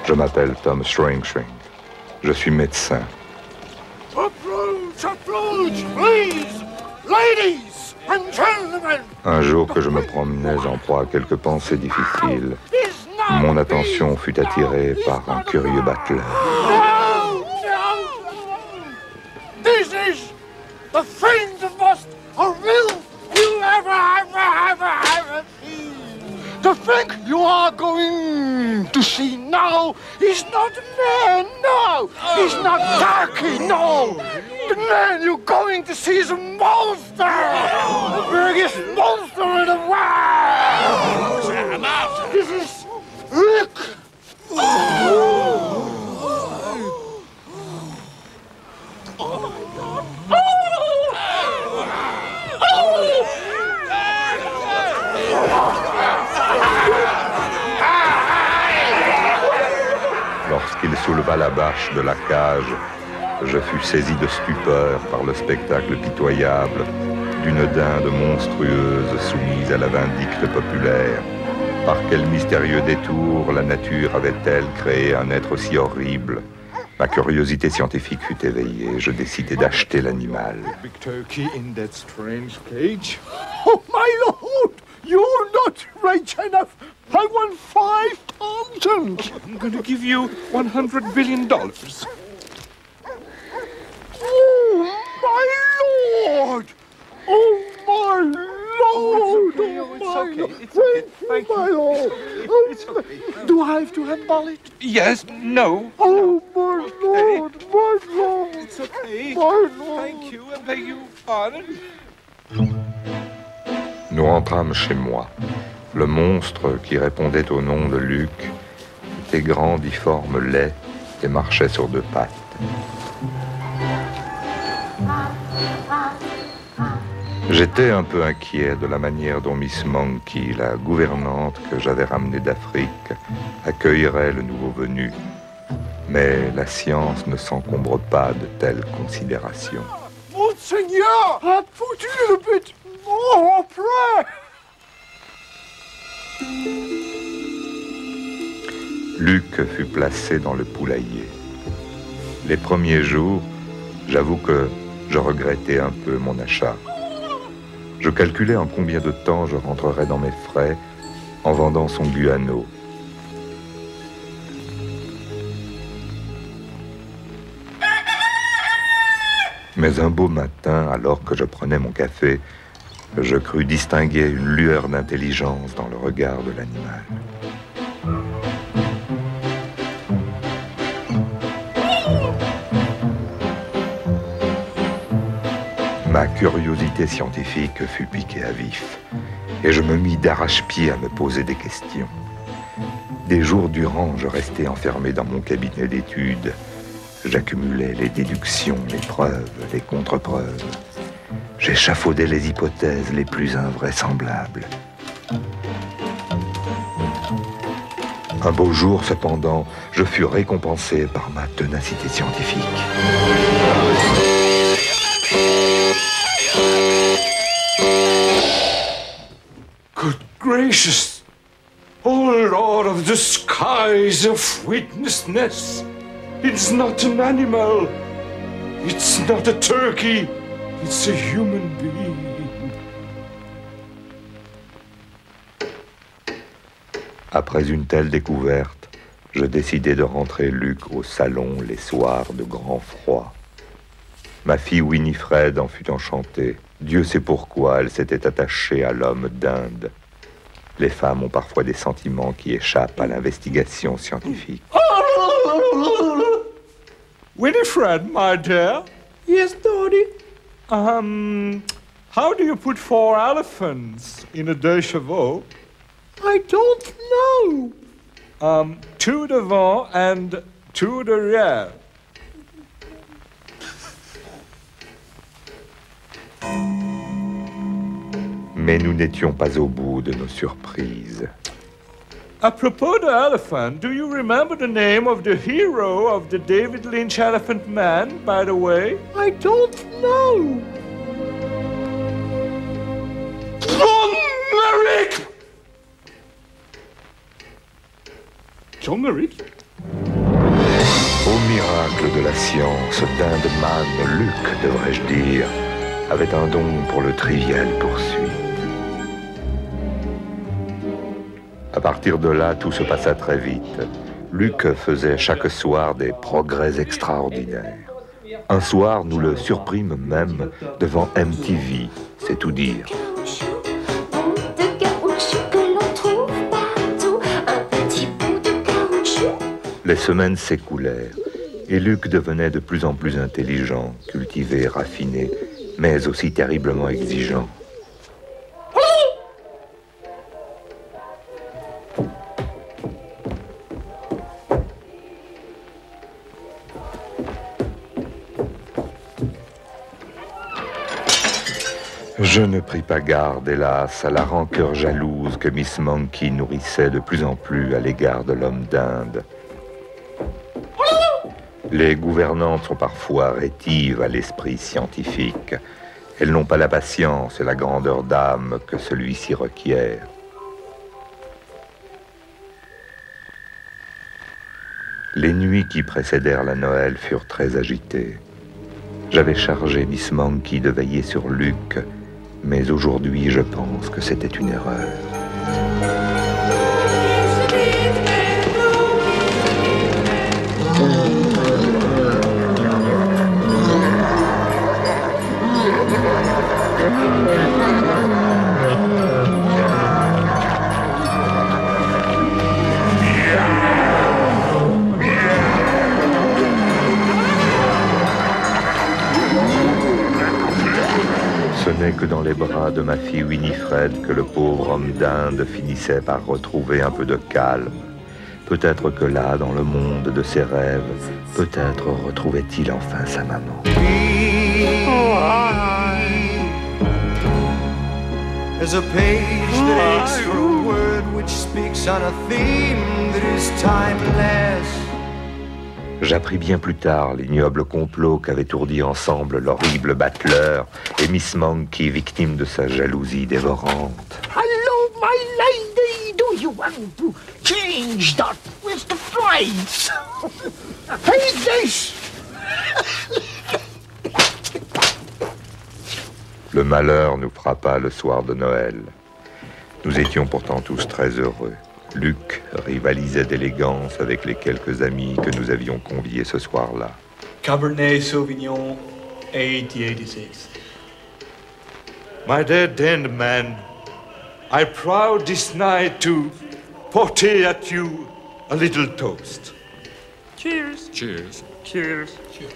Je m'appelle Tom Shring. Je suis médecin. Approach, please! Ladies and gentlemen! Un jour que je me promenais en proie à quelques pensées difficiles, mon attention fut attirée par un curieux battleur. No! This is the friend of most real you ever seen. The thing you are going to see now is not man, no! He's not Turkey, no! The man you're going to see is a monster! The biggest monster in the world! This is Rick! Lorsqu'il souleva la bâche de la cage, je fus saisi de stupeur par le spectacle pitoyable d'une dinde monstrueuse soumise à la vindicte populaire. Par quel mystérieux détour la nature avait-elle créé un être aussi horrible? Ma curiosité scientifique fut éveillée. Je décidai d'acheter l'animal. Big turkey in that strange cage. Oh, my lord! You're not rich enough! I want 5,000! I'm gonna give you $100 billion. Oh, my lord! Oh, my lord! It's okay. It's okay. Thank my you. lord! It's okay. Do I have to handball it? Yes, no. Oh, my lord! My lord! It's okay. My lord! Thank you. I beg your pardon. Nous rentrâmes chez moi. Le monstre qui répondait au nom de Luc était grand, difforme, laid et marchait sur deux pattes. J'étais un peu inquiet de la manière dont Miss Monkey, la gouvernante que j'avais ramenée d'Afrique, accueillerait le nouveau venu. Mais la science ne s'encombre pas de telles considérations. Monseigneur, I put you a bit more prayer. Luc fut placé dans le poulailler. Les premiers jours, j'avoue que je regrettais un peu mon achat. Je calculais en combien de temps je rentrerais dans mes frais en vendant son guano. Mais un beau matin, alors que je prenais mon café, je crus distinguer une lueur d'intelligence dans le regard de l'animal. Ma curiosité scientifique fut piquée à vif, et je me mis d'arrache-pied à me poser des questions. Des jours durant, je restais enfermé dans mon cabinet d'études. J'accumulais les déductions, les preuves, les contre-preuves. J'échafaudais les hypothèses les plus invraisemblables. Un beau jour, cependant, je fus récompensé par ma ténacité scientifique. Good gracious! Oh, Lord of the skies of witnessness! It's not an animal! It's not a turkey! It's a human being! Après une telle découverte, je décidai de rentrer Luc au salon les soirs de grand froid. Ma fille Winifred en fut enchantée. Dieu sait pourquoi elle s'était attachée à l'homme d'Inde. Les femmes ont parfois des sentiments qui échappent à l'investigation scientifique. Winifred, my dear. Yes, Daddy. How do you put 4 elephants in a deux chevaux? I don't know. 2 devant and 2 derrière. Mais nous n'étions pas au bout de nos surprises. A propos de elephant, do you remember the name of the hero of the David Lynch Elephant Man, by the way? I don't know. John Merrick! John Merrick? Au miracle de la science, Dindman, Luc, devrais-je dire, avait un don pour le trivial poursuite. À partir de là, tout se passa très vite. Luc faisait chaque soir des progrès extraordinaires. Un soir, nous le surprîmes même devant MTV, c'est tout dire. Les semaines s'écoulèrent et Luc devenait de plus en plus intelligent, cultivé, raffiné, mais aussi terriblement exigeant. Je ne pris pas garde, hélas, à la rancœur jalouse que Miss Monkey nourrissait de plus en plus à l'égard de l'homme d'Inde. Les gouvernantes sont parfois rétives à l'esprit scientifique. Elles n'ont pas la patience et la grandeur d'âme que celui-ci requiert. Les nuits qui précédèrent la Noël furent très agitées. J'avais chargé Miss Monkey de veiller sur Luc, mais aujourd'hui, je pense que c'était une erreur. Ce n'est que dans les bras de ma fille Winifred que le pauvre homme d'Inde finissait par retrouver un peu de calme. Peut-être que là, dans le monde de ses rêves, peut-être retrouvait-il enfin sa maman. There's a page that aches for a word which speaks on a theme that is timeless. J'appris bien plus tard l'ignoble complot qu'avaient ourdi ensemble l'horrible Butler et Miss Monkey, victime de sa jalousie dévorante. Hello, my lady. Do you want to change that with the flights? Take this. Le malheur nous frappa le soir de Noël. Nous étions pourtant tous très heureux. Luc rivalisait d'élégance avec les quelques amis que nous avions conviés ce soir-là. Cabernet Sauvignon 8086. My dear Dindman, I'm proud this night to porter at you a little toast. Cheers. Cheers. Cheers. Cheers.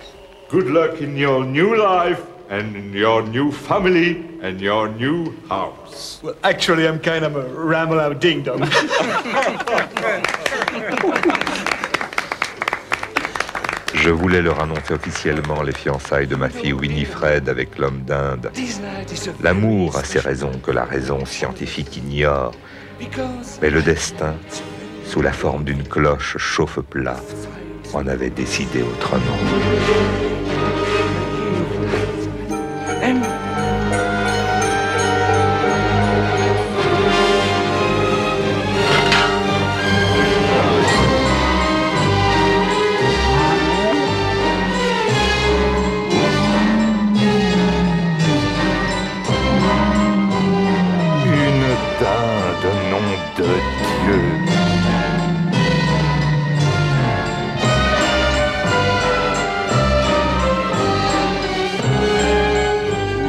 Good luck in your new life and in your new family and your new house. Well, actually, I'm kind of a ramble-out ding-dong. Je voulais leur annoncer officiellement les fiançailles de ma fille Winifred avec l'homme d'Inde. L'amour a ses raisons que la raison scientifique ignore. Mais le destin, sous la forme d'une cloche chauffe-plat, en avait décidé autrement. De Dieu.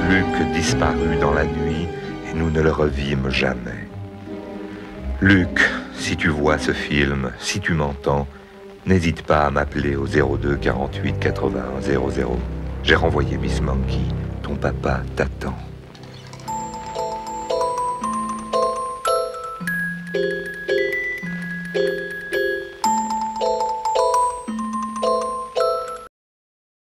Luc disparut dans la nuit et nous ne le revîmes jamais. Luc, si tu vois ce film, si tu m'entends, n'hésite pas à m'appeler au 02 48 81 00. J'ai renvoyé Miss Monkey. Ton papa t'attend.